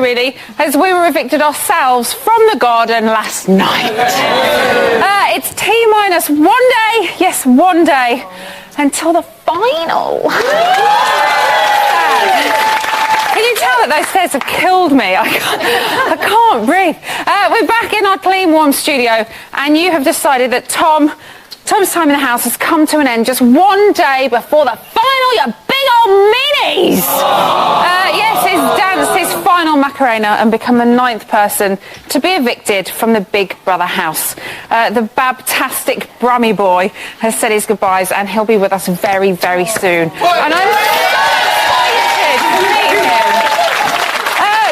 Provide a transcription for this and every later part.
really, as we were evicted ourselves from the garden last night. It's T-minus 1 day, yes, 1 day, until the final. Can you tell that those stairs have killed me? I can't breathe. We're back in our clean, warm studio, and you have decided that Tom's time in the house has come to an end just 1 day before the final, you big old meanies! Yes, he's danced his final Macarena and become the 9th person to be evicted from the Big Brother house. The babtastic Brummy boy has said his goodbyes, and he'll be with us very, very soon. And I'm so excited to meet him.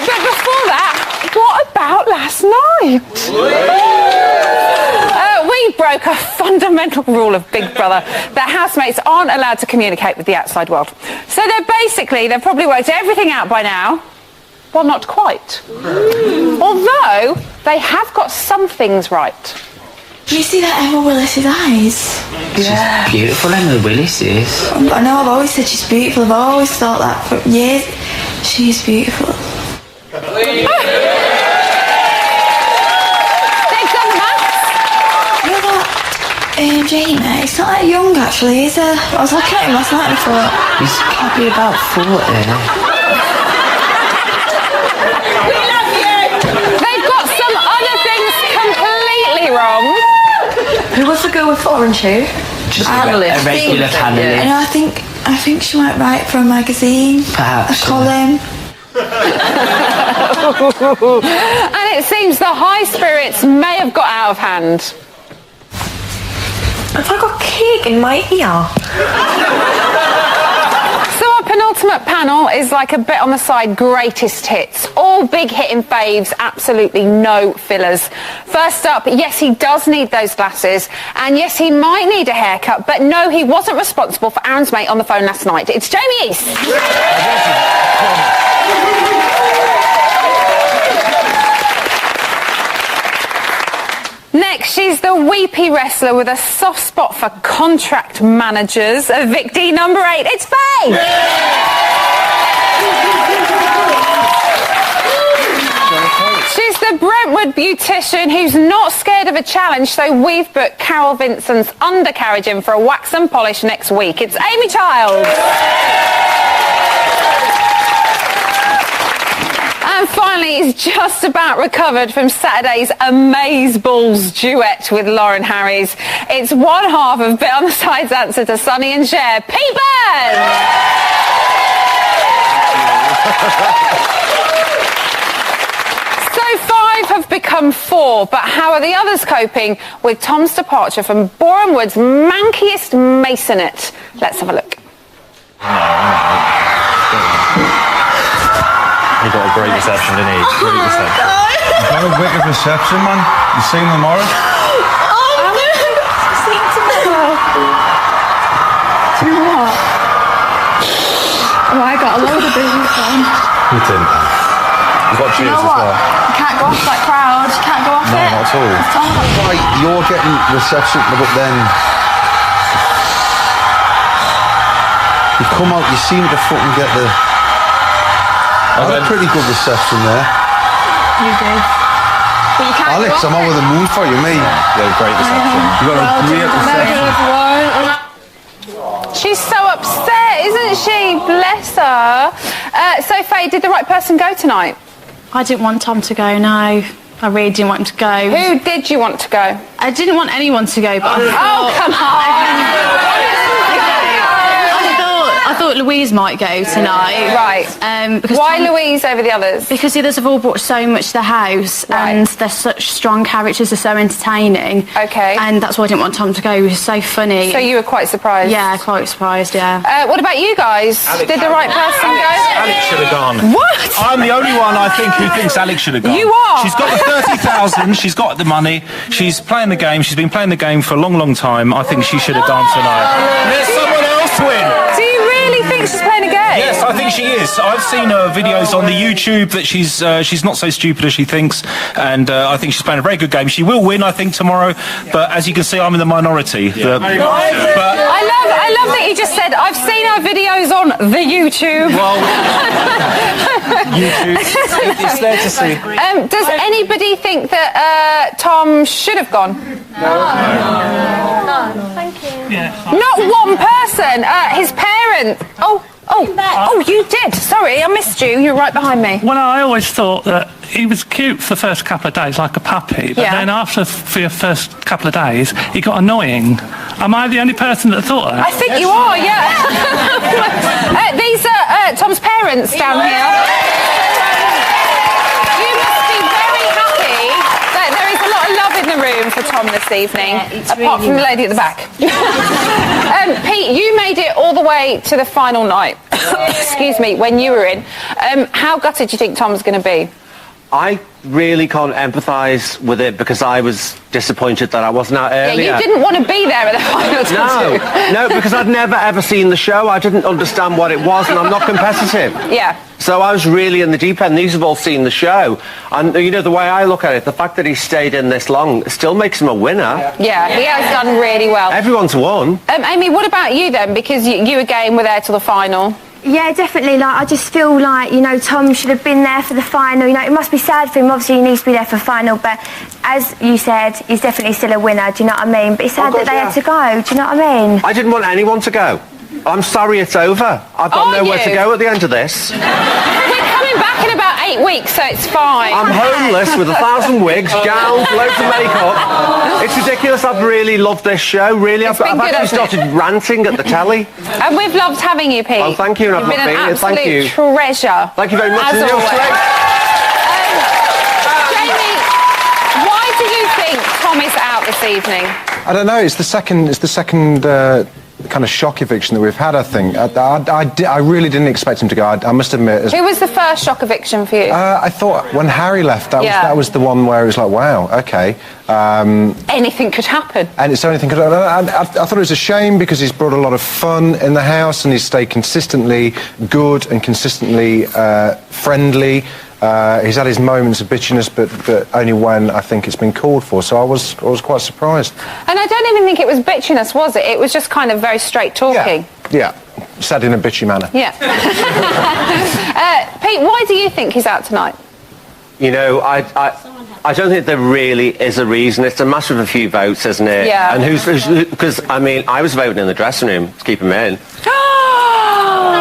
But before that, what about last night? We broke a fundamental rule of Big Brother that housemates aren't allowed to communicate with the outside world. So they've probably worked everything out by now. Well, not quite. Although they have got some things right. Do you see that Emma Willis's eyes? Yeah. She's beautiful, Emma Willis is. I know, I've always said she's beautiful. I've always thought that for years. She's beautiful. Jamie, it's not that young actually, is he? I was looking at him last night and I thought... He's got to be about 40. We love you! They've got some other things completely wrong. Who was the girl with orange hair? Just a regular panelist. And I think she might write for a magazine. Perhaps. A column. And it seems the high spirits may have got out of hand. Have I got cake in my ear? So our penultimate panel is like a bit on the side greatest hits. All big hitting faves, absolutely no fillers. First up, yes, he does need those glasses, and yes, he might need a haircut, but no, he wasn't responsible for Aaron's mate on the phone last night. It's Jamie East. Next, she's the weepy wrestler with a soft spot for contract managers. Evictee number 8, it's Faye! She's the Brentwood beautician who's not scared of a challenge, so we've booked Carol Vincent's undercarriage in for a wax and polish next week. It's Amy Childs! And finally, he's just about recovered from Saturday's Amazeballs duet with Lauren Harries. It's one half of Bit on the Side's answer to Sonny and Cher, Pete Burns! So 5 have become 4, but how are the others coping with Tom's departure from Boreham Wood's mankiest masonette? Let's have a look. He got a great reception, didn't he? Great reception. Got a wicked reception, man. You seen them all? Oh, no. Speak to me. Do you know what? Oh, I got a load of business on. You didn't. You got cheers as well. You can't go off that crowd. You can't go off No, it. not at all. Right, you're getting reception, but then you come out, you seem to fucking get the... I had a pretty good reception there. You did. But you can't Alex, I'm over the moon for you, mate. Yeah, great reception. You got a great reception. She's so upset, isn't she? Bless her. So, Faye, did the right person go tonight? I didn't want Tom to go, no. I really didn't want him to go. Who did you want to go? I didn't want anyone to go, but Oh, come on! I thought Louise might go tonight. Right. Because Why Louise over the others? Because the others have all brought so much to the house, and they're such strong characters, they're so entertaining. Okay. And that's why I didn't want Tom to go. He was so funny. So you were quite surprised? Yeah, quite surprised, yeah. What about you guys? Did the right person go? Alex should have gone. What? I'm the only one, I think, who thinks Alex should have gone. You are? She's got the 30,000, she's got the money, she's playing the game, she's been playing the game for a long, long time. I think she should have gone tonight. Let someone else win. Do you really think think she's playing a game? Yes, I think she is. I've seen her videos on the YouTube that she's not so stupid as she thinks, and I think she's playing a very good game. She will win, I think, tomorrow. But as you can see, I'm in the minority. I love that you just said I've seen her videos on the YouTube. Well, YouTube, it's there to see. Does anybody think that Tom should have gone? No, thank you. Not one person. His parents. Oh, you did. Sorry, I missed you. You're right behind me. Well, I always thought that he was cute for the first couple of days, like a puppy. But then after the first couple of days, he got annoying. Am I the only person that thought that? I think you are, yeah. These are Tom's parents down here. You must be very happy that there is a lot of love in the room for Tom this evening, apart from the lady at the back. Pete, you made it all the way to the final night. Excuse me, when you were in. How gutted do you think Tom's going to be? I really can't empathise with it because I was disappointed that I wasn't out earlier. Yeah, you didn't want to be there at the final. No, because I'd never ever seen the show. I didn't understand what it was, and I'm not competitive. Yeah. So I was really in the deep end. These have all seen the show, and you know the way I look at it, the fact that he stayed in this long still makes him a winner. Yeah, he has done really well. Everyone's won. Amy, what about you then? Because you again were there till the final. Yeah, definitely. Like, I just feel like, you know, Tom should have been there for the final. You know, it must be sad for him. Obviously, he needs to be there for the final. But as you said, he's definitely still a winner. Do you know what I mean? But it's sad that they had to go. Do you know what I mean? I didn't want anyone to go. I'm sorry it's over. I've got nowhere to go at the end of this. We're coming back in about 8 weeks, so it's fine. I'm homeless with 1,000 wigs, gowns, loads of makeup. It's ridiculous. I've really loved this show. Really, I've actually started ranting at the telly. And we've loved having you, Pete. Oh, thank you. And You've been an absolute thank you. treasure. Thank you very much. As always. Jamie, why do you think Tom is out this evening? I don't know. It's the second kind of shock eviction that we've had, I think. I really didn't expect him to go. I must admit. Who was the first shock eviction for you? I thought when Harry left, that was the one where it was like, wow, okay. Anything could happen. And it's anything could happen. I thought it was a shame because he's brought a lot of fun in the house and he's stayed consistently good and consistently friendly. He's had his moments of bitchiness, but only when I think it's been called for. So I was quite surprised. And I don't even think it was bitchiness, was it? It was just kind of very straight talking. Yeah. Said in a bitchy manner. Yeah. Pete, why do you think he's out tonight? You know, I don't think there really is a reason. It's a matter of a few votes, isn't it? Yeah. And who's because I mean, I was voting in the dressing room to keep him in.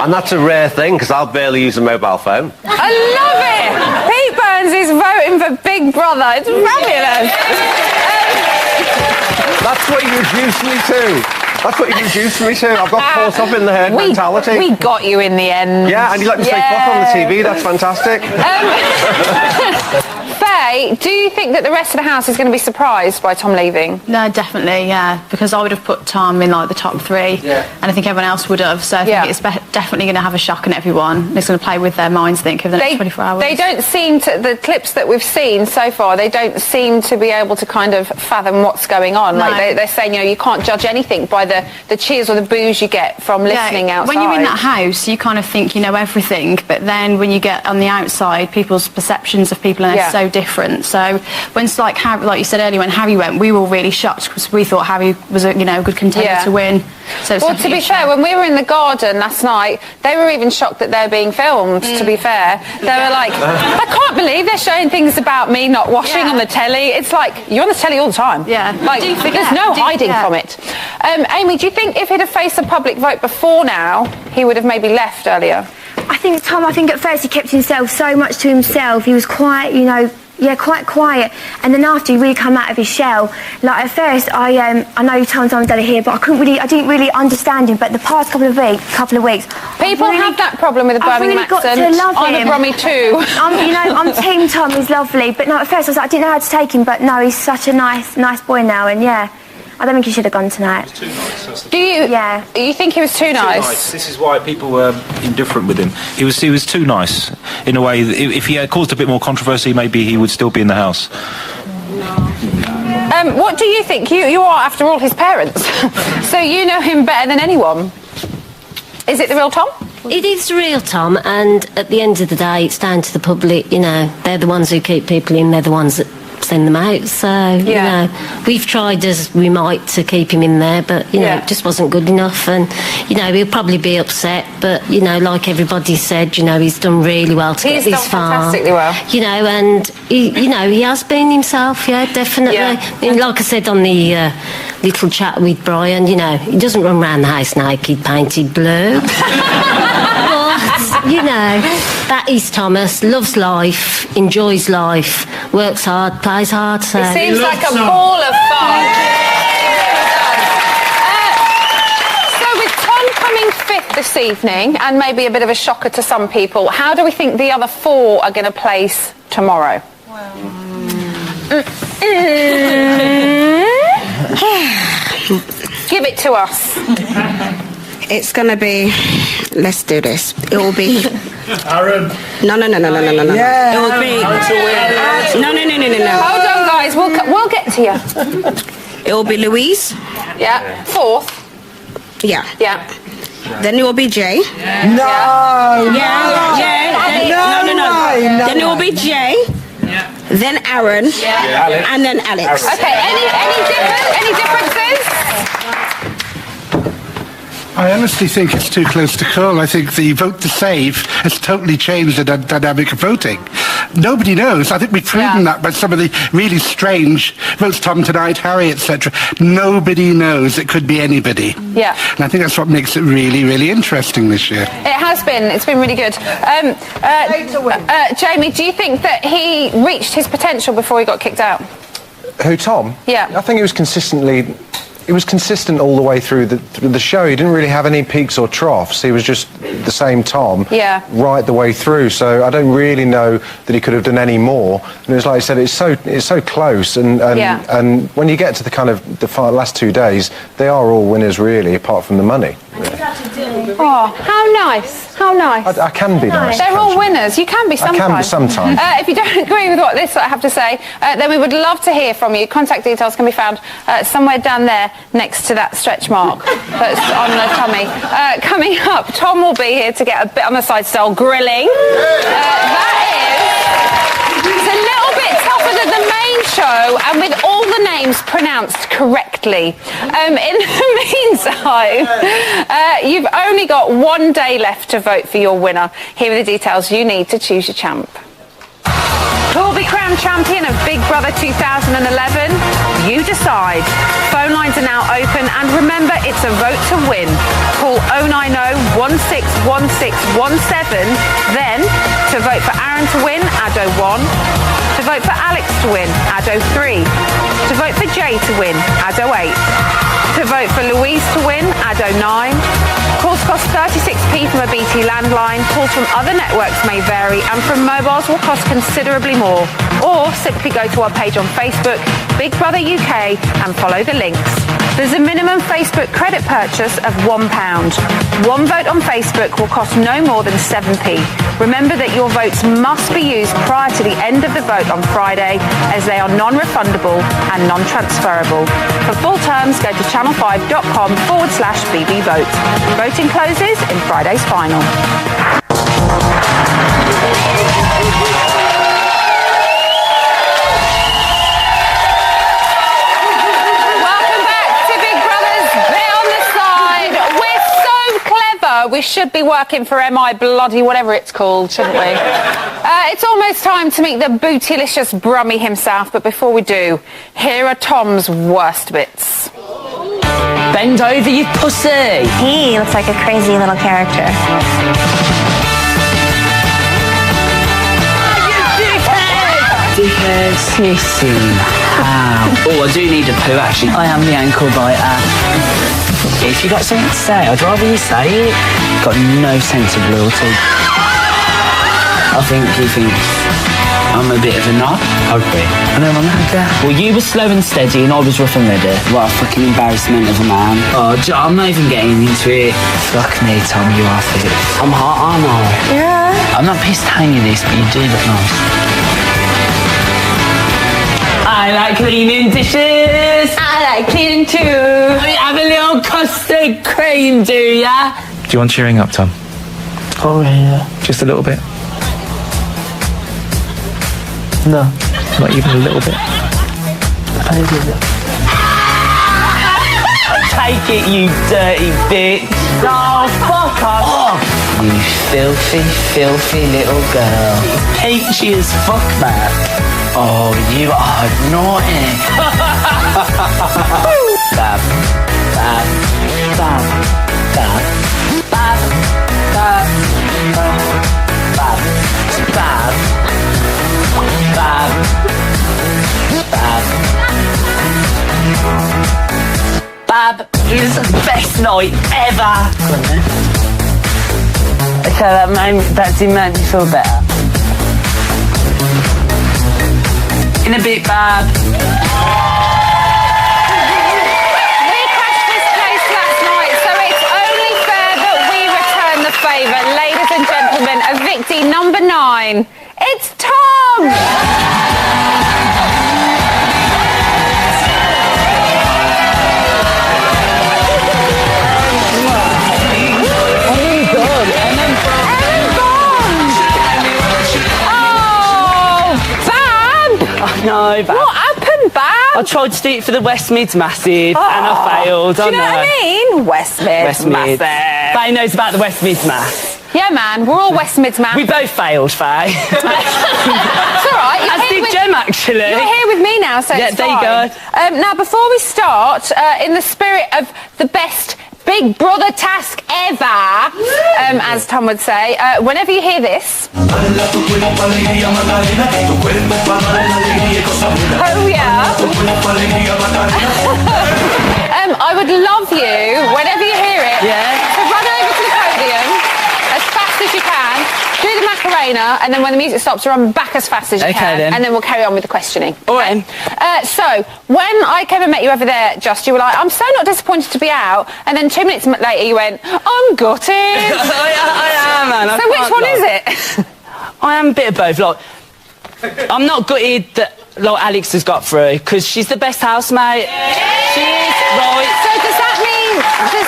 And that's a rare thing because I'll barely use a mobile phone. I love it! Pete Burns is voting for Big Brother. It's fabulous. That's what you reduced me to. That's what you reduced me to. I've got caught up in the herd mentality. We got you in the end. Yeah, and you let me stay put on the TV. That's fantastic. Faye, do you think that the rest of the house is going to be surprised by Tom leaving? No, definitely, yeah. Because I would have put Tom in like the top 3, and I think everyone else would have. So I think it's definitely going to have a shock on everyone. It's going to play with their minds, I think, over the next 24 hours. They don't seem to, the clips that we've seen so far, they don't seem to be able to kind of fathom what's going on. No. Like they're saying, you know, you can't judge anything by the cheers or the boos you get from listening outside. When you're in that house, you kind of think you know everything, but then when you get on the outside, people's perceptions of people are so different. So when it's like Harry, like you said earlier, when Harry went, we were really shocked because we thought Harry was a good contender to win. So it's well, to be fair, when we were in the garden last night, they were even shocked that they're being filmed. To be fair, they were like, I can't believe they're showing things about me not washing on the telly. It's like you're on the telly all the time. Yeah, like there's no hiding from it. Amy, do you think if he'd have faced a public vote before now, he would have maybe left earlier? I think Tom, at first he kept himself so much to himself. He was quite, quite quiet. And then after he really come out of his shell, like at first I know Tom's on Della here, but I didn't really understand him. But the past couple of weeks, people really, have that problem with the Birmingham accent. Got to love him. I'm a Brummy too. I'm Team Tom. He's lovely. But no, at first I was like, I didn't know how to take him. But no, he's such a nice boy now. And I don't think he should have gone tonight. Too nice. Do you? Yeah. You think he was too nice? This is why people were indifferent with him. He was too nice in a way. If he had caused a bit more controversy, maybe he would still be in the house. What do you think? You are, after all, his parents, so you know him better than anyone. Is it the real Tom? It is real, Tom, and at the end of the day, it's down to the public, you know. They're the ones who keep people in, they're the ones that send them out, so, you know, we've tried as we might to keep him in there, but, you know, it just wasn't good enough, and, you know, he'll probably be upset, but, you know, like everybody said, you know, he's done really well to get this far. Fantastically well. You know, and, he has been himself, definitely. I mean, like I said on the little chat with Brian, you know, he doesn't run around the house naked, painted blue. You know, that is Thomas, loves life, enjoys life, works hard, plays hard. So. It seems like a ball of fun. So with Tom coming fifth this evening, and maybe a bit of a shocker to some people, how do we think the other four are going to place tomorrow? Give it to us. It's going to be... Let's do this. It will be... Aaron. No. Yeah. It will be... No. Hold on, guys. We'll get to you. It will be Louise. Yeah. Fourth. Yeah. Yeah. Then it will be Jay. No. Yeah. No. Then it will be Jay. Then Aaron. And then Alex. Okay. Any differences? I honestly think it's too close to call. I think the vote to save has totally changed the dynamic of voting. Nobody knows. I think we've proven that by some of the really strange votes, Tom tonight, Harry, etc. Nobody knows. It could be anybody. Yeah. And I think that's what makes it really, really interesting this year. It has been. It's been really good. Jamie, do you think that he reached his potential before he got kicked out? Who, Tom? Yeah. I think he was consistent all the way through the show. He didn't really have any peaks or troughs. He was just the same Tom right the way through. So I don't really know that he could have done any more. And it was like I said, it's so close. And when you get to the kind of the last 2 days, they are all winners really, apart from the money. Oh, how nice. How nice. I can be nice. They're all winners. You can be sometimes. I can be sometimes. If you don't agree with what this I have to say, then we would love to hear from you. Contact details can be found somewhere down there next to that stretch mark that's on the tummy. Coming up, Tom will be here to get a bit on the side style grilling. It's a little bit tougher than the main show, and with all the names pronounced correctly. In the meantime, you've only got 1 day left to vote for your winner. Here are the details you need to choose your champ. Who will be crowned champion of Big Brother 2011? You decide. Phone lines are now open, and remember, it's a vote to win. Call 090 161617. Then, to vote for Aaron to win, add 01. To vote for Alex to win, add 03. To vote for Jay to win, add 08. To vote for Louise to win, add 09. Calls cost 36p from a BT landline. Calls from other networks may vary, and from mobiles will cost considerably more. Or simply go to our page on Facebook, Big Brother UK, and follow the links. There's a minimum Facebook credit purchase of £1. One vote on Facebook will cost no more than 7p. Remember that your votes must be used prior to the end of the vote on Friday, as they are non-refundable and non-transferable. For full terms, go to channel5.com/bbvote. Voting closes in Friday's final. We should be working for MI bloody whatever it's called, shouldn't we? It's almost time to meet the bootylicious Brummy himself, but before we do, here are Tom's worst bits. Bend over, you pussy! He looks like a crazy little character. Dickhead, sissy. How? Oh, I do need a poo, actually. I am the ankle biter. If you got something to say, I'd rather you say it. Got no sense of loyalty. I think you think I'm a bit of a knob. I agree. I know I'm not. Well, you were slow and steady and I was rough and ready. What a fucking embarrassment of a man. Oh, I'm not even getting into it. Fuck me, Tom, you are fit. I'm hot, aren't I? Yeah. I'm not pissed hanging this, but you do look nice. I like cleaning dishes. I like cleaning too. Have a little custard cream, do ya? Do you want cheering up, Tom? Oh, yeah. Just a little bit? No. Not even a little bit? Take it, you dirty bitch. Oh, fuck off. You filthy, filthy little girl. Peachy as fuck, man. Oh, you are naughty. Bab, bab, bab, bab, bab, bab, bab, bab, bab, bab. Bab, it was the best night ever. Okay, that did make me feel better. In a bit, Bab. We crashed this place last night, so it's only fair that we return the favour. Ladies and gentlemen, evictee number 9. It's Tom! No, Bab. What happened, Bab? I tried to do it for the West Mids Massive and I failed. Do you know what I mean? West Mids Massive. Faye knows about the West Mids Mass. Yeah, man, we're all West Mids Mass. We both failed, Faye. It's all right. As did Jem, actually. You're here with me now, so yeah, it's there fine. you go. Now, before we start, in the spirit of the best Big Brother task ever, as Tom would say, whenever you hear this. Oh, yeah. I would love you, whenever you hear it, to run over to the podium as fast as you can, do the Macarena, and then when the music stops, run back as fast as you can, then. and then we'll carry on with the questioning. All right. So, when I came and met you over there, Just, you were like, I'm so not disappointed to be out, and then 2 minutes later you went, I'm gutted. I am, man. So which one is it? I am a bit of both. Like, I'm not gutted that like Alex has got through because she's the best housemate. She is, right. So does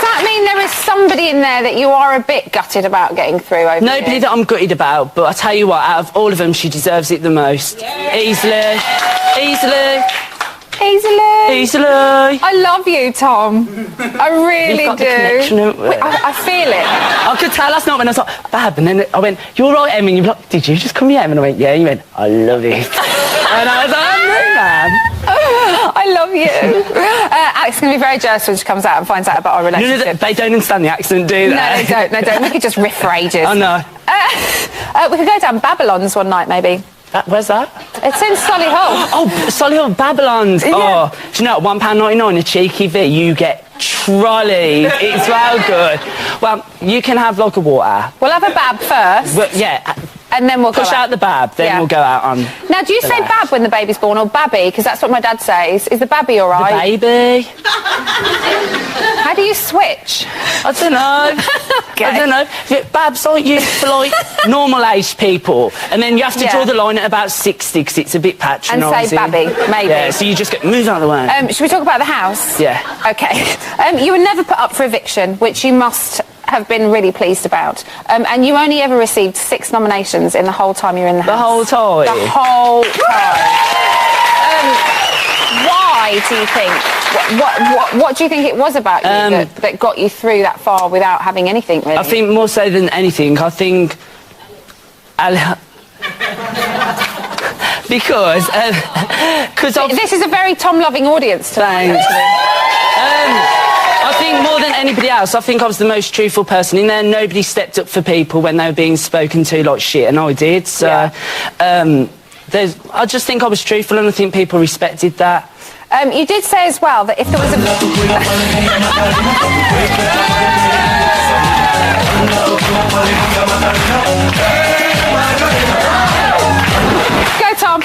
that mean there is somebody in there that you are a bit gutted about getting through over Nobody here? that I'm gutted about, but I tell you what, out of all of them, she deserves it the most. Easily. I love you, Tom. I really got do. the connection, haven't we? I feel it. I could tell last night when I was like, Bab, and then I went, you're right, Em, and you were like, did you just come here? And I went, yeah, and you went, I love it. And I was like, I'm really man. I love you. Alex is going to be very jealous when she comes out and finds out about our relationship. No, they don't understand the accent, do they? No, they don't. We could just riff for ages. I know. We could go down Babylon's one night, maybe. Where's that? It's in Solihull. Oh, Solihull, Babylon's. Yeah. Oh, do you know, £1.99 a cheeky V, you get trolleys. It's well good. Well, you can have like a water. We'll have a Bab first. But, yeah. And then we'll push go out the Bab, then we'll go out on. Now, do you say Bab when the baby's born or Babby? Because that's what my dad says. Is the Babby all right? The baby. How do you switch? I don't know. Okay. I don't know. Babs aren't used for like normal aged people, and then you have to draw the line at about 60 because it's a bit patronising. And say Babby, maybe. Yeah, so you just get move out of the way. Should we talk about the house? Yeah. Okay. You were never put up for eviction, which you must have been really pleased about. And you only ever received 6 nominations in the whole time you were in the house. The whole time? The whole time. Why do you think? What do you think it was about you that got you through that far without having anything, really? I think more so than anything, I think... because this is a very Tom-loving audience tonight. I think more than anybody else, I think I was the most truthful person in there. Nobody stepped up for people when they were being spoken to like shit, and I did. So, I just think I was truthful, and I think people respected that. You did say as well that if there was a... Go, Tom.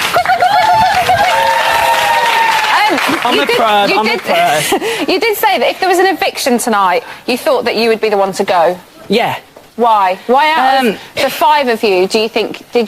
I'm a pro. You did say that if there was an eviction tonight, you thought that you would be the one to go. Yeah. Why? Why out of the 5 of you did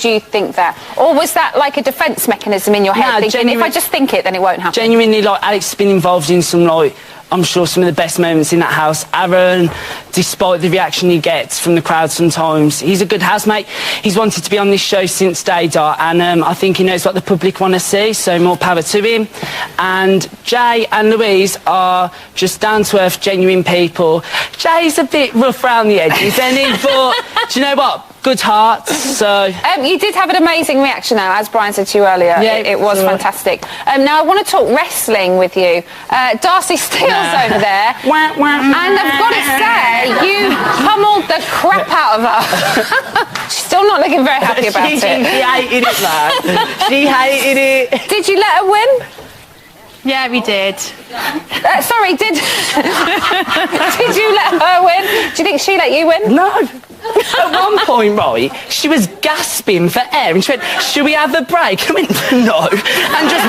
you think that? Or was that like a defence mechanism in your head, thinking, if I just think it, then it won't happen? Genuinely, like, Alex has been involved in some, like, I'm sure, some of the best moments in that house. Aaron, despite the reaction he gets from the crowd sometimes, he's a good housemate. He's wanted to be on this show since day dot, and I think he knows what the public want to see, so more power to him. And Jay and Louise are just down-to-earth, genuine people. Jay's a bit rough around the edges, isn't he? But do you know what? Good hearts, so... you did have an amazing reaction, though, as Brian said to you earlier. Yeah, it was fantastic. Now, I want to talk wrestling with you. Darcy Steele's over there. And I've got to say, you pummeled the crap out of her. She's still not looking very happy about it. She hated it, man. She hated it. Did you let her win? Yeah, we did. Sorry, did you let her win? Do you think she let you win? No. At one point, right, she was gasping for air and she went, "Should we have a break?" I went, "No," and just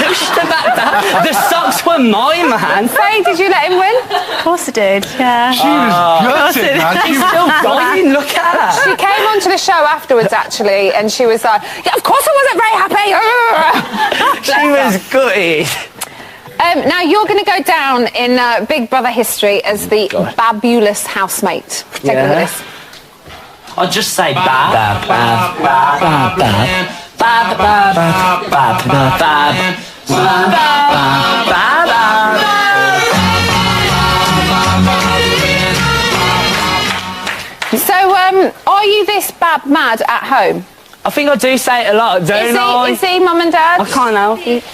pushed her back down. The socks were mine, man. Faye, did you let him win? Of course I did, yeah. She was gutted, man. She's still dying, look at her. She came onto the show afterwards, actually, and she was like, "Yeah, of course I wasn't very happy." She was gutted. Now, you're going to go down in Big Brother history as the babulous housemate. Take a look at this. I'll just say bab, bab, bab, bab, bab, bab, bab, bab, bab, bab, So, are you this bab mad at home? I think I do say it a lot, don't I? Is he, Mum and Dad? I can't help it.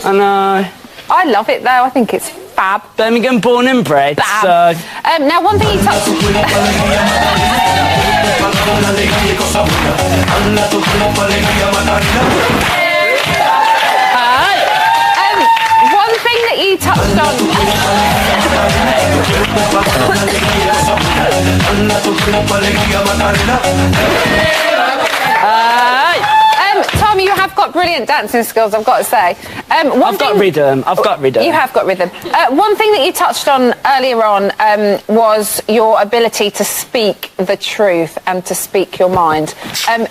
I know. I love it, though. I think it's fab. Birmingham born and bred, Bab. so... Now, one thing you touched... one thing that you touched Tom, you have got brilliant dancing skills, I've got to say. I've got rhythm. You have got rhythm. One thing that you touched on earlier on was your ability to speak the truth and to speak your mind.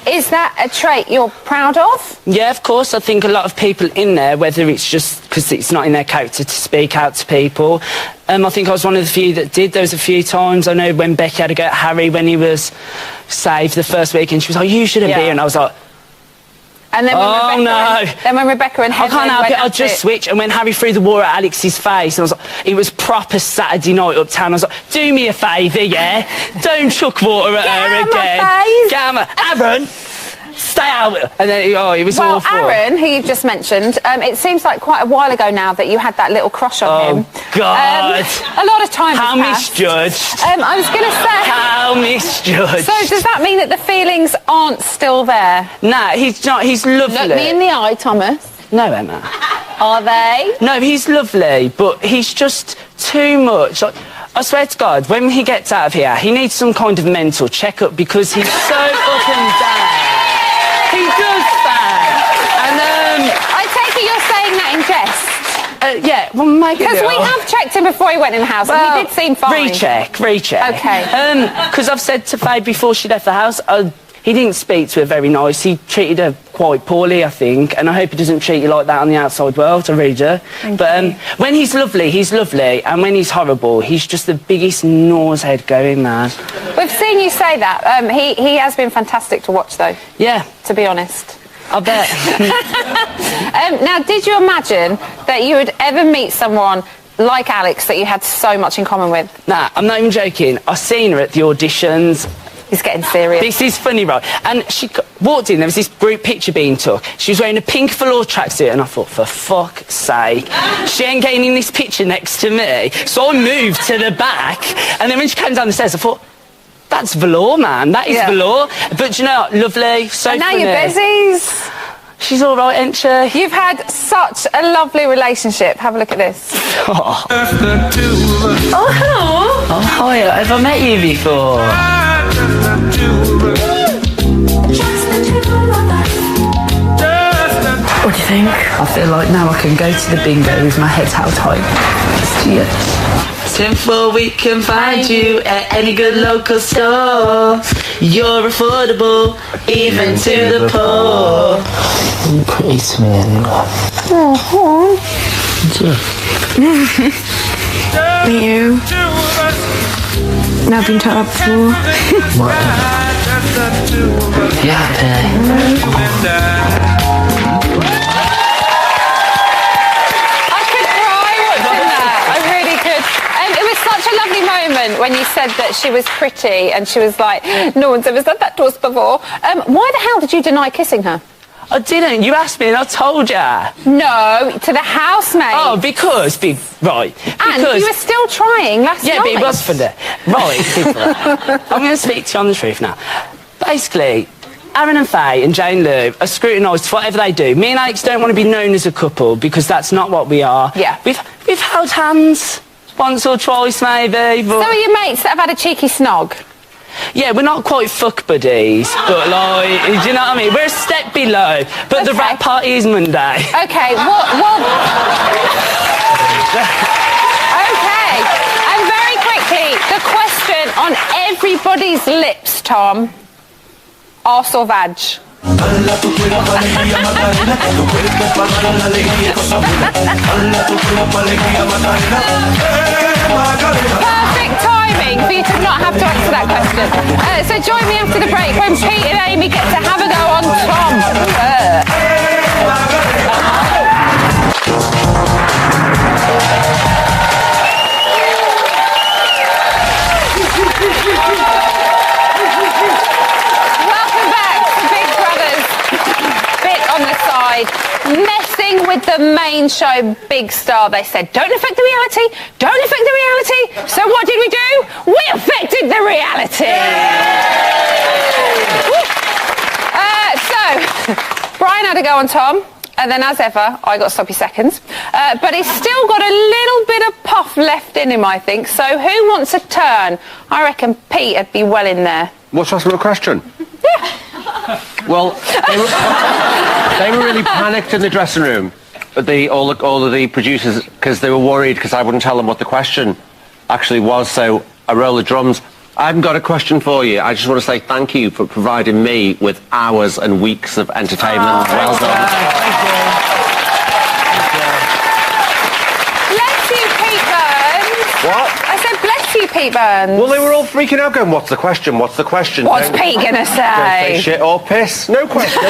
Is that a trait you're proud of? Yeah, of course. I think a lot of people in there, whether it's just because it's not in their character to speak out to people, I think I was one of the few that did. There was a few times, I know when Becky had to go at Harry when he was saved the first week, and she was like, "You shouldn't be," and I was like... And then when Rebecca and Heather I can't help it, I'll just switch. And when Harry threw the water at Alex's face, and I was like, it was proper Saturday night uptown. I was like, "Do me a favour, yeah? Don't chuck water at her again. Get out of my face. Aaron, stay out." And then, it was awful. Well, Aaron, who you've just mentioned, it seems like quite a while ago now that you had that little crush on him. Oh, God. A lot of time How has passed. misjudged. I was going to say... How misjudged. So does that mean that the feelings aren't still there? Nah, he's not. He's lovely. Look me in the eye, Thomas. No, Emma. Are they? No, he's lovely, but he's just too much. Like, I swear to God, when he gets out of here, he needs some kind of mental checkup because he's so up and down. He does that. And I take it you're saying that in jest. Yeah, well, maybe. Because we have checked him before he went in the house, and he did seem fine. Recheck. Okay. Because I've said to Faye before she left the house, he didn't speak to her very nice. He treated her quite poorly, I think, and I hope he doesn't treat you like that on the outside world. I read her. But when he's lovely, and when he's horrible, he's just the biggest nose-head going, man. We've seen you say that. He has been fantastic to watch, though. Yeah. To be honest. I bet. Now, did you imagine that you would ever meet someone like Alex that you had so much in common with? Nah, I'm not even joking. I seen her at the auditions. He's getting serious. This is funny, right? And she walked in, there was this group picture being took. She was wearing a pink velour tracksuit, and I thought, for fuck's sake, she ain't getting in this picture next to me. So I moved to the back, and then when she came down the stairs, I thought, that's velour, man. That is velour. But you know what? Lovely, so and now funny. you're busies. She's all right, ain't she? You've had such a lovely relationship. Have a look at this. Oh, hello. Oh, hi. Have I met you before? What do you think? I feel like now I can go to the bingo with my head held high. Simple, we can find you at any good local store. You're affordable, even to the poor. You pretty to me anyway. You. I've been told that before. Yeah, I could cry watching that. I really could. It was such a lovely moment when you said that she was pretty and she was like, no one's ever said that to us before. Why the hell did you deny kissing her? I didn't. You asked me and I told you. No, to the housemaid. Oh, because you were still trying last night. Yeah, but it was for the... Right, people. I'm going to speak to you on the truth now. Basically, Aaron and Faye and Jane Lou are scrutinised for whatever they do. Me and Alex don't want to be known as a couple because that's not what we are. Yeah. We've held hands once or twice, maybe, but... So are your mates that have had a cheeky snog? Yeah, we're not quite fuck buddies, but like, do you know what I mean? We're a step below, but the rap party is Monday. Okay, well... Okay, and very quickly, the question on everybody's lips, Tom. Arse or vag? Perfect timing for you to not have to answer that question. So join me after the break when Pete and Amy get to have a go on Tom. Welcome back to Big Brothers. Bit on the side. Messing with the main show Big Star. They said, don't affect the reality, don't affect the reality. So what did we do? We affected the reality. So, Brian had a go on Tom, and then as ever, I got sloppy seconds. But he's still got a little bit of puff left in him, I think. So who wants a turn? I reckon Pete would be well in there. What's asking a question? Yeah. Well, they were really panicked in the dressing room, all of the producers, because they were worried because I wouldn't tell them what the question actually was. So I roll the drums. I haven't got a question for you. I just want to say thank you for providing me with hours and weeks of entertainment. Well done. Thank you. Bless you, Pete Burns. What? I said bless you, Pete Burns. Well, they were all freaking out going, what's the question? What's the question? What's Pete going to say? Don't say shit or piss. No question.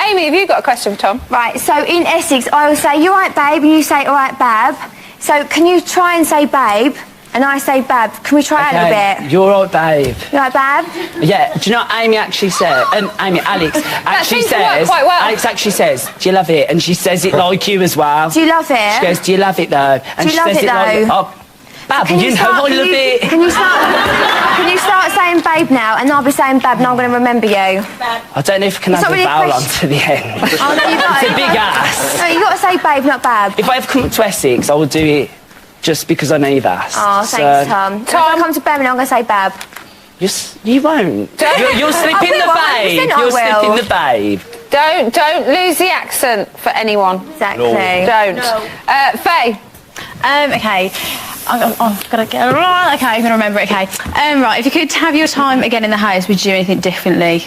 Amy, have you got a question for Tom? Right, so in Essex, I will say, you right, babe, and you say, all right, bab. So can you try and say babe, and I say bab? Can we try it a little bit? You're right, babe. You right, bab? Yeah, do you know what Amy actually said? Alex actually seems to work quite well. Alex actually says, do you love it? And she says it like you as well. Do you love it? She goes, do you love it though? And Do you she love says it like, though? oh, bab, you know I love it. Can you start saying babe now, and I'll be saying bab, and I'm going to remember you. I don't know if I can It's have not the really a vowel question. onto the end. Oh, no, you got It's a big ass. No, you got to say babe, not bab. If I ever come to Essex, I will do it just because I know you've asked. Oh, thanks, Tom. If I come to Birmingham, I'm going to say bab. You won't. You're slipping the babe. You're slipping the babe. Don't lose the accent for anyone. Exactly. Don't. Faye. Okay. I've got to get it right. Okay, I'm going to remember it. Okay. Right, if you could have your time again in the house, would you do anything differently?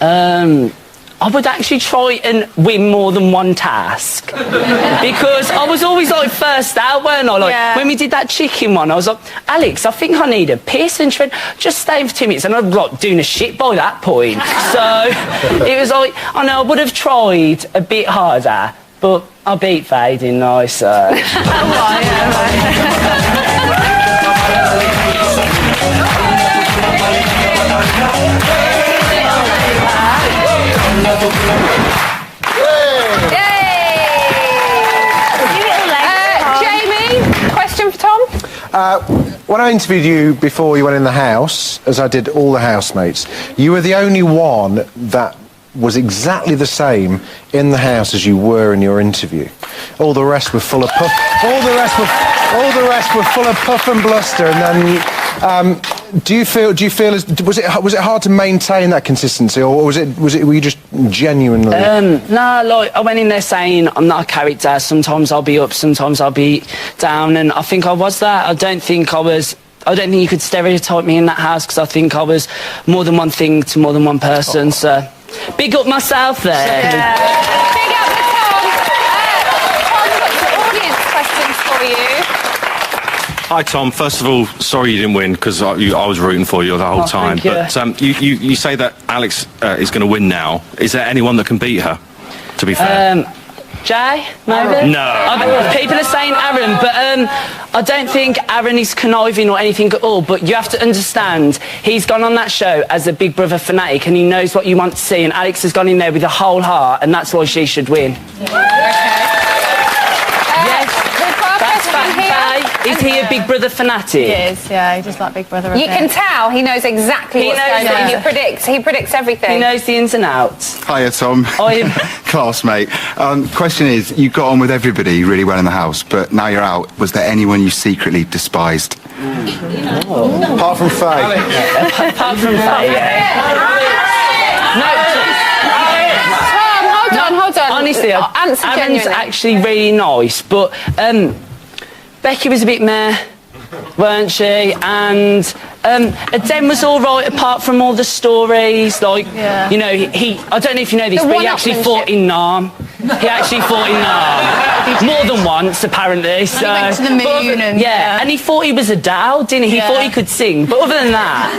I would actually try and win more than one task. Because I was always like first out, weren't I? Like when we did that chicken one, I was like, Alex, I think I need a piss. And she went, just stay for 2 minutes. And I was like doing a shit by that point. So it was like, I know I would have tried a bit harder, but I beat Faye, didn't I? So. Jamie, question for Tom? When I interviewed you before you went in the house, as I did all the housemates, you were the only one that was exactly the same in the house as you were in your interview. All the rest were full of puff. All the rest were full of puff and bluster. And then, do you feel? Was it hard to maintain that consistency, or were you just genuinely? No, like I went in there saying I'm not a character. Sometimes I'll be up, sometimes I'll be down, and I think I was that. I don't think you could stereotype me in that house because I think I was more than one thing to more than one person. So, big up myself there. Yeah. Big up to Tom. Hi, Tom. First of all, sorry you didn't win because I was rooting for you the whole time. Thank you. But you say that Alex is going to win now. Is there anyone that can beat her, to be fair? Jay, maybe? No. People are saying Aaron, but I don't think Aaron is conniving or anything at all, but you have to understand, he's gone on that show as a Big Brother fanatic and he knows what you want to see, and Alex has gone in there with a whole heart, and that's why she should win. Is he a Big Brother fanatic? He is, yeah. He does like Big Brother. You can tell he knows exactly what's going on. He predicts everything. He knows the ins and outs. Hiya, Tom. Classmate. Question is, you got on with everybody really well in the house, but now you're out. Was there anyone you secretly despised? Apart from Faye. Apart from Faye, Tom, hold on. Honestly, Aaron's actually really nice, but Becky was a bit meh, weren't she? And Adem was all right, apart from all the stories. Like, you know, I don't know if you know this, but he actually fought in Nam. He actually fought in Nam more than once, apparently. So, he went to the moon and and he thought he was a Dow, didn't he? He thought he could sing, but other than that.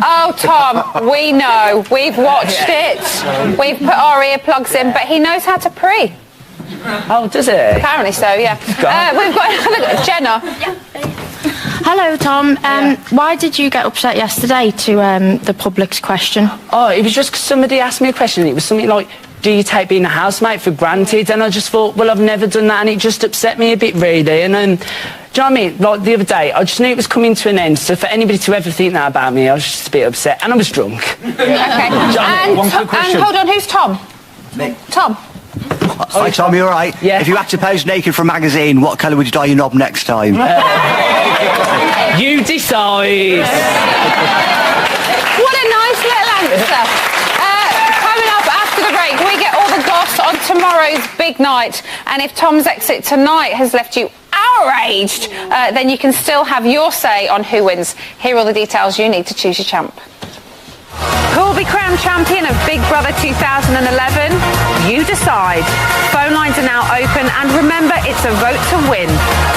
Oh, Tom, we know. We've watched it. We've put our earplugs in, but he knows how to pre. Oh, does it? Apparently so, yeah. We've got Jenna. Hello, Tom. Why did you get upset yesterday to the public's question? Oh, it was just 'cause somebody asked me a question. It was something like, do you take being a housemate for granted? And I just thought, well, I've never done that, and it just upset me a bit, really. And do you know what I mean? Like the other day, I just knew it was coming to an end, so for anybody to ever think that about me, I was just a bit upset, and I was drunk. Okay. And hold on, who's Tom? Me. Tom. Hi, Tom, you all right? Yeah. If you had to pose naked for a magazine, what colour would you dye your knob next time? You decide. What a nice little answer. Coming up after the break, we get all the goss on tomorrow's big night. And if Tom's exit tonight has left you outraged, then you can still have your say on who wins. Here are all the details you need to choose your champ. Who will be crowned champion of Big Brother 2011? You decide. Phone lines are now open, and remember, it's a vote to win.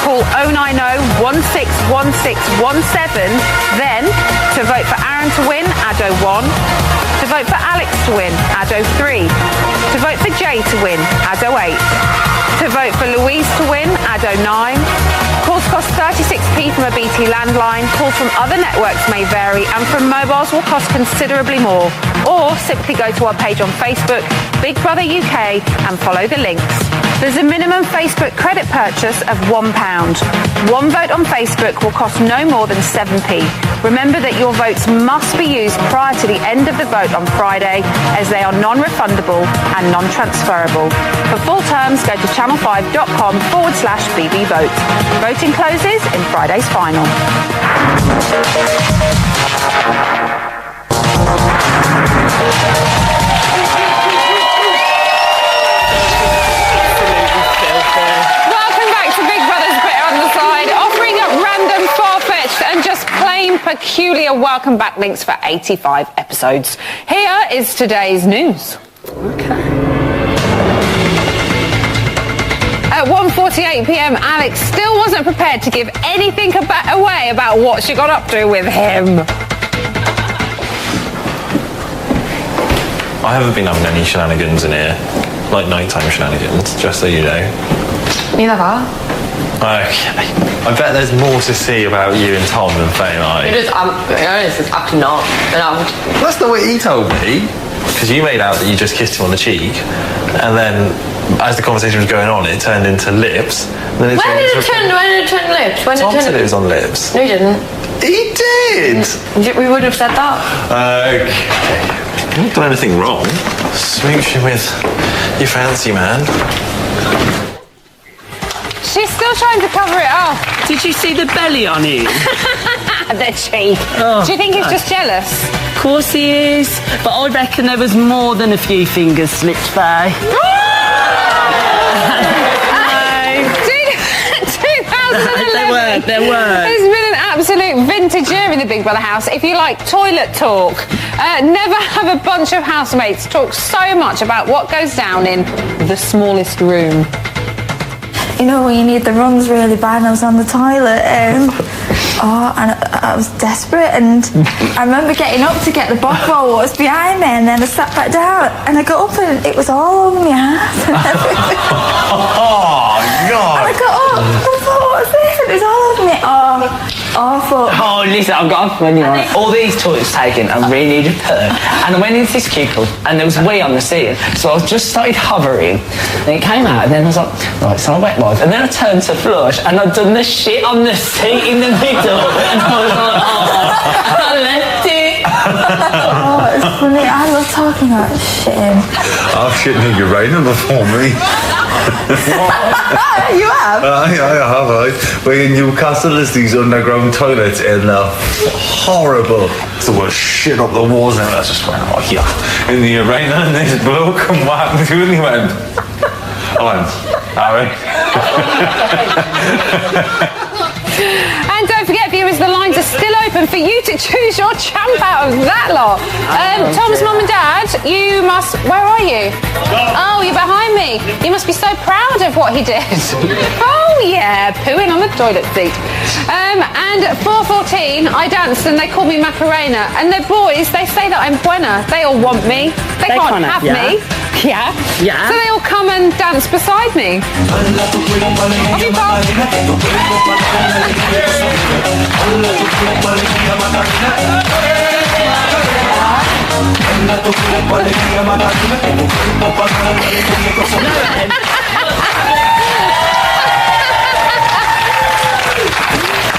Call 090-161617. Then, to vote for Aaron to win, add 01. To vote for Alex to win, add 03. To vote for Jay to win, add 08. To vote for Louise to win, add 09. Calls cost 36p from a BT landline. Calls from other networks may vary, and from mobiles will cost considerably more. Or simply go to our page on Facebook, Big Brother UK, and follow the links. There's a minimum Facebook credit purchase of £1. One vote on Facebook will cost no more than 7p. Remember that your votes must be used prior to the end of the vote on Friday, as they are non-refundable and non-transferable. For full terms, go to channel5.com/BBVote. Voting closes in Friday's final. Welcome back to Big Brother's Bit on the Side, offering up random, far-fetched and just plain peculiar welcome back links for 85 episodes. Here is today's news. At 1:48pm, Alex still wasn't prepared to give anything away about what she got up to with him. I haven't been having any shenanigans in here, like nighttime shenanigans, just so you know. Neither have Okay. I bet there's more to see about you and Tom than Faye and I. It is, it's actually not. That's not what he told me. Because you made out that you just kissed him on the cheek, and then as the conversation was going on, it turned into lips. Then When did it turn lips? Tom said it was on lips. No, he didn't. He did! We would have said that. Okay. You haven't done anything wrong. Smooching with your fancy man. She's still trying to cover it up. Did you see the belly on him? The cheek. Do you think he's just jealous? Of course he is. But I reckon there was more than a few fingers slipped by. 2011. There were. It's been an absolute vintage year in the Big Brother house. If you like toilet talk, never have a bunch of housemates talk so much about what goes down in the smallest room. you know when you need the runs really bad, and I was on the toilet, and I was desperate, and I remember getting up to get the bottle what was behind me, and then I sat back down, and I got up, and it was all over my ass. Oh, God. And I got up, I thought, what's this? It was all over me. Oh, awful. Oh, listen, I've got a funny one. All these toilets taken, I really needed a poo. And I went into this cubicle, and there was wee on the ceiling. So I just started hovering, and it came out, and then I was like, right, so I wet wipe. And then I turned to flush, and I'd done the shit on the seat in the middle. And I was like, oh, I left it. Oh, it's funny. I love talking about shitting. I've shit in your uranium before me. You have? I have. We're in Newcastle, there's these underground toilets, and horrible. It's the worst shit up the walls, and I just went, oh yeah, in the arena, and this bloke come back and he went, Harry. And don't forget, viewers, the lines are still open for you to choose your champ out of that lot. Tom's mum and dad, you must... Where are you? Oh, you're behind me. You must be so proud of what he did. Oh, yeah, pooing on the toilet seat. And at 4:14, I danced and they called me Macarena. And the boys, they say that I'm buena. They all want me. They can't have me. Yeah. Yeah. So they all come and dance beside me. Off you pop.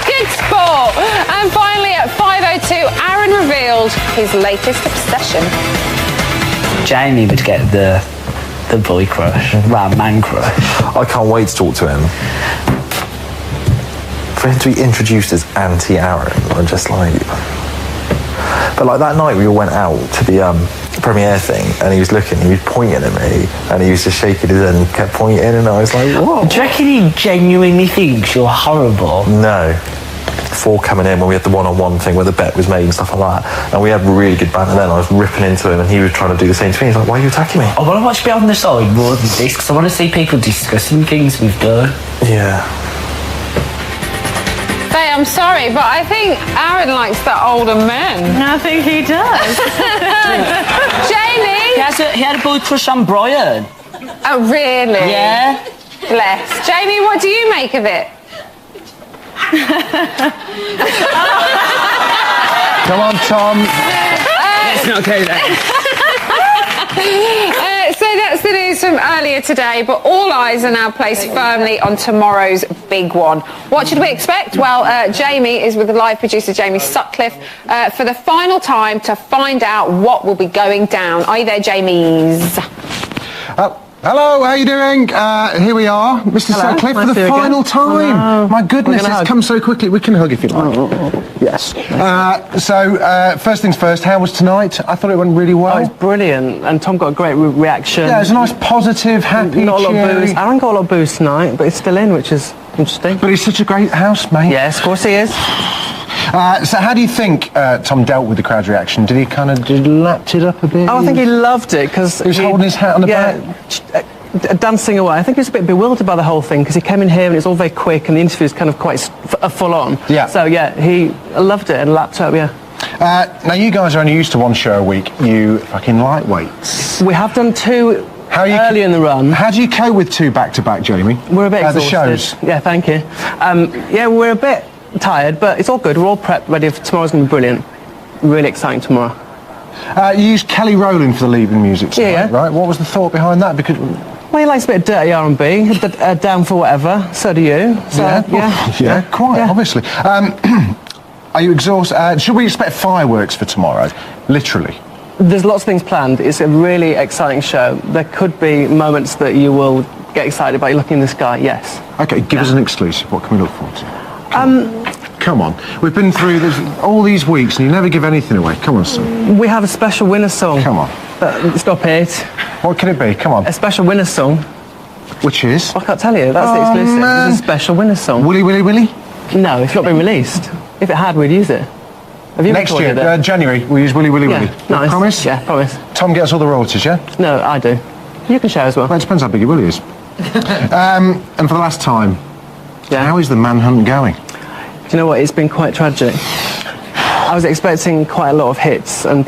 Good sport. And finally at 5:02, Aaron revealed his latest obsession. Jamie would get the boy crush, well, man crush. I can't wait to talk to him. For him to be introduced as anti-Aaron, I'm just like... But like that night we all went out to the premiere thing, and he was looking, he was pointing at me, and he was just shaking his head and kept pointing, and I was like, what? Do you reckon he genuinely thinks you're horrible? No. Before coming in, when we had the one-on-one thing where the bet was made and stuff like that, and we had really good banter then, I was ripping into him and he was trying to do the same to me. He's like, why are you attacking me? I want to watch a bit on the side more than this, because I want to see people discussing things we've done. Yeah. Faye, I'm sorry, but I think Aaron likes the older men. I think he does. Jamie! He had a boy crush on Brian. Oh, really? Yeah. Bless. Jamie, what do you make of it? Come on, Tom. Let's not go there. So that's the news from earlier today, but all eyes are now placed firmly on tomorrow's big one. What should we expect? Well, Jamie is with the live producer, Jamie Sutcliffe, for the final time to find out what will be going down. Are you there, Jamies? Hello, how are you doing? Here we are, Mr. Sutcliffe, for the final time. Hello. My goodness, it's come so quickly. We can hug if you like. Yes. So, first things first, how was tonight? I thought it went really well. Oh, it's brilliant, and Tom got a great reaction. Yeah, it was a nice, positive, happy, Not a lot of cheery. booze. Aaron got a lot of booze tonight, but he's still in, which is interesting. But he's such a great housemate. Yes, of course he is. So how do you think Tom dealt with the crowd's reaction? Did he kind of lapped it up a bit? Oh, I think he loved it because he was holding his hat on the back. Dancing away. I think he was a bit bewildered by the whole thing because he came in here and it's all very quick and the interview is kind of quite full on. Yeah. So yeah, he loved it and lapped up. Yeah. Now you guys are only used to one show a week. You fucking lightweights. We have done two early in the run. How do you cope with two back-to-back, Jamie? We're a bit exhausted. The shows. Yeah, thank you. Yeah, we're a bit tired, but it's all good. We're all prepped, ready for tomorrow's going to be brilliant. Really exciting tomorrow. You used Kelly Rowland for the lead-in music tonight, right? What was the thought behind that? Because well, he likes a bit of dirty R&B, down for whatever. So do you. So, yeah, quite obviously. Are you exhausted? Should we expect fireworks for tomorrow? Literally. There's lots of things planned. It's a really exciting show. There could be moments that you will get excited about. You looking in the sky, yes. Okay, give us an exclusive. What can we look forward to? Come on. We've been through this, all these weeks and you never give anything away. Come on, son. We have a special winner song. Come on. Stop it. What can it be? Come on. A special winner song. Which is? I can't tell you. That's the exclusive. It's a special winner song. Willy, Willy, Willy? No, it's not been released. If it had, we'd use it. Have you Next year, January, we'll use Willy, Willy, Willy. Nice. Promise? Yeah, promise. Tom gets all the royalties, yeah? No, I do. You can share as well. Well, it depends how big your Willy is. And for the last time, how is the manhunt going? Do you know what? It's been quite tragic. I was expecting quite a lot of hits and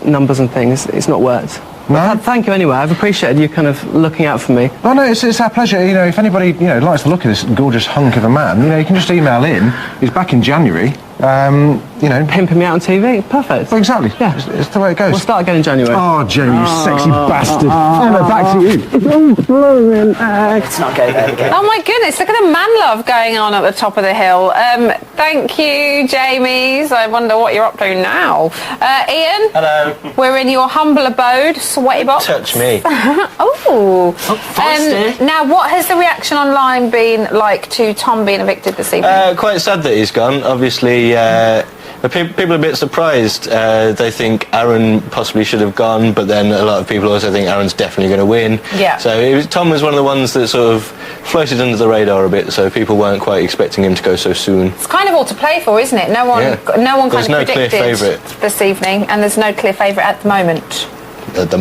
numbers and things. It's not worked. No? Thank you anyway. I've appreciated you kind of looking out for me. Oh no, it's our pleasure. You know, if anybody likes the look of this gorgeous hunk of a man, you can just email in. He's back in January. Pimping me out on TV. Perfect. Well, exactly. Yeah, it's the way it goes. We'll start again in January. Oh, Jamie, you sexy bastard. Emma, back to you. It's not going again. Oh my goodness, look at the man love going on at the top of the hill. Thank you, Jamies. I wonder what you're up to now. Ian? Hello. We're in your humble abode, Sweaty Box. Touch me. Now, what has the reaction online been like to Tom being evicted this evening? Quite sad that he's gone. Obviously, people are a bit surprised. They think Aaron possibly should have gone, but then a lot of people also think Aaron's definitely going to win. Yeah. So Tom was one of the ones that sort of floated under the radar a bit, so people weren't quite expecting him to go so soon. It's kind of all to play for, isn't it? No one There's kind of no clear predicted favourite. this evening, and there's no clear favourite at the moment. At the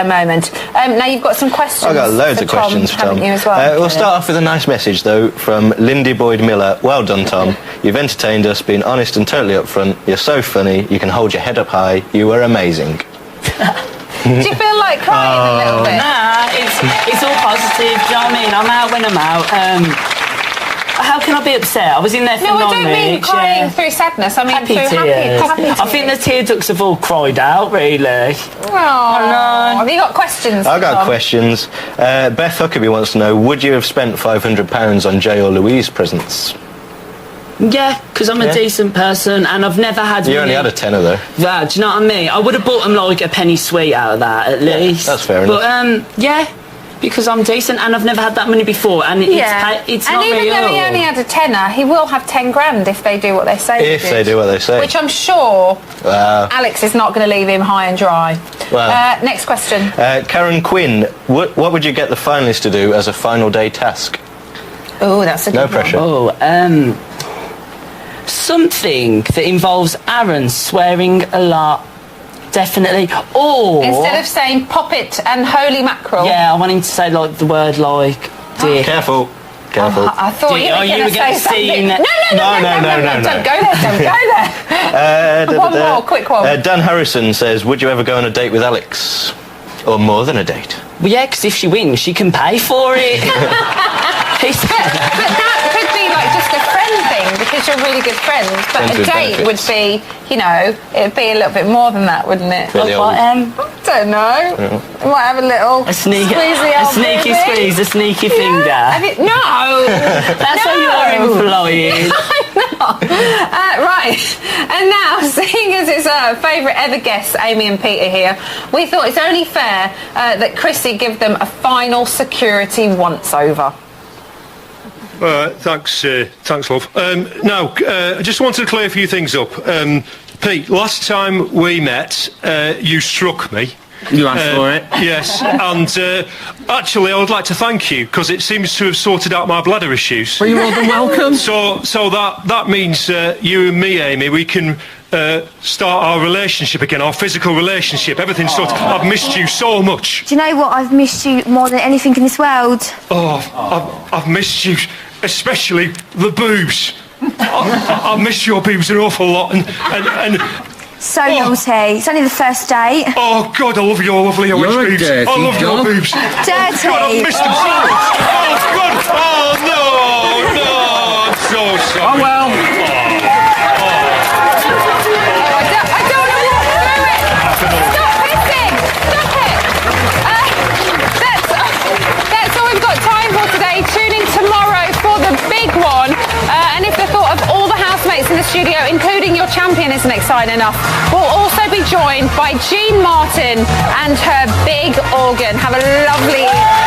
moment. Now you've got some questions. I've got loads of questions for Tom. Haven't you as well? We'll start off with a nice message, though, from Lindy Boyd Miller. Well done, Tom. You've entertained us, been honest and totally upfront. You're so funny. You can hold your head up high. You were amazing. Do you feel like crying a little bit? Nah, it's all positive. Do you know what I mean? I'm out when I'm out. How can I be upset? I was in there for 9 weeks. No, I don't mean crying through sadness. I mean happy through tears. happy tears. I think the tear ducts have all cried out, really. Oh, have you got questions? I've got questions. Beth Huckabee wants to know, would you have spent £500 on Jay or Louise presents? Yeah, because I'm a decent person and I've never had... You only had a tenner, though. Yeah, do you know what I mean? I would have bought them like a penny sweet out of that, at least. That's fair enough. But, yeah, because I'm decent and I've never had that money before, and it's not even though he only had a tenner, he will have 10 grand if they do what they say. If they do what they say. Which I'm sure Alex is not going to leave him high and dry. Next question. Karen Quinn, what would you get the finalists to do as a final day task? Oh, that's a good No pressure. Oh, something that involves Aaron swearing a lot. Definitely. Or instead of saying pop it and holy mackerel. Yeah, I want him to say like the word like dick. Careful. I thought you were going to say something. No, don't go there. One more, quick one. Dan Harrison says, would you ever go on a date with Alex? Or more than a date? Well, yeah, because if she wins, she can pay for it. But that could be like just a friend thing because you're really good friends. But Friends a with date benefits. would be, it'd be a little bit more than that, wouldn't it? Really old. I don't know. You might have a little squeezy old sneaky baby. squeeze, a sneaky finger. No! That's what you're employing. Right, and now, seeing as it's our favourite ever guests, Amy and Peter here, we thought it's only fair that Chrissy give them a final security once-over. Thanks, love. I just wanted to clear a few things up. Pete, last time we met, you struck me. You asked for it. Yes, and actually I would like to thank you because it seems to have sorted out my bladder issues. Well, you're more than welcome. So that means you and me, Amy, we can start our relationship again, our physical relationship. Everything's sorted. I've missed you so much. Do you know what? I've missed you more than anything in this world. Oh, I've missed you, especially the boobs. I miss your boobs an awful lot, and So naughty. It's only the first date. Oh God, I love your lovely orange You're a boobs. dirty I love your dog. boobs. Dirty. God, I've missed them so much. Oh God. Oh no, I'm so sorry. Oh well. I don't want to walk through it. Stop pissing. Stop it. That's all we've got time for today. Tune in tomorrow for the big one. And if the thought of all the housemates in the studio, including your champion, isn't exciting enough, we'll also be joined by Jean Martin and her big organ. Have a lovely evening.